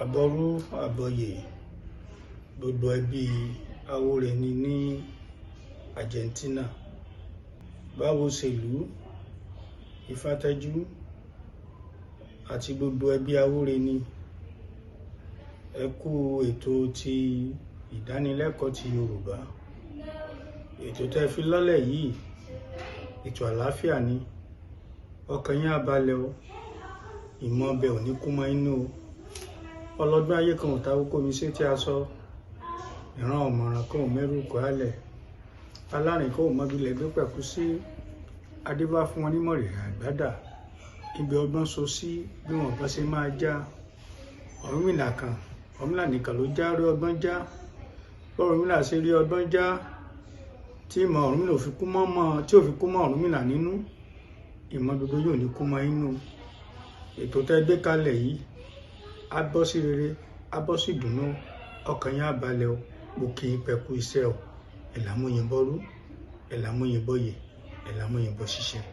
Àbọ̀rú àbọ̀yè gbogbo ẹbí Awóreni ní Argentina. Báwo ṣèlú, Ìfátẹ́jú àti gbogbo ẹbí Awóreni. Ẹ kú ètò ti ìdánilẹ́kọ̀ọ́ ti Yorùbá. Ètò tẹ́ fi lọ́lẹ̀ yìí, ètò àlàáfíà ni. Ọkàn yín á balẹ̀ o. Ìmọ̀ ọbẹ̀ ò ní kú mọ́ inú o. Ọlọ́gbọ́n ayé kan ò ta kókó mi sí tí a sọ. Ìran ọ̀mọ̀ràn kan ò mẹ́rù kọ́ alẹ̀. Alárìn kan ò mọ́bilẹ̀ gbé pẹ̀kú sí. Adébá fún wọn nímọ̀ rẹ̀ àgbádà. Ibi ọgbọ́n so sí bí wọn bá ṣe máa já. Ọ̀rúnmìlà kan, Ọ̀rúnmìlà nìkan ló já rí ọgbọ́n já. Ọ̀rúnmìlà ṣe rí ọgbọ́n já. Tí ìmọ̀ Ọ̀rúnmìlà ò fi kú mọ́ Ọ̀rúnmìlà nínú. Ìmọ̀ gbogbo yóò ní kú mọ́ inú. Ètò tẹ́ gbé kalẹ̀ yìí á bọ́ sí rere, á bọ́ sí ìdùnnú. Ọkàn yín á balẹ̀ o. Mo kì í pẹ̀kú iṣẹ́ o. Ẹ̀làmúyìnbọ̀rú, ẹ̀làmúyìnbọ̀yè, ẹ̀làmúyìnbọ̀ ṣiṣẹ́.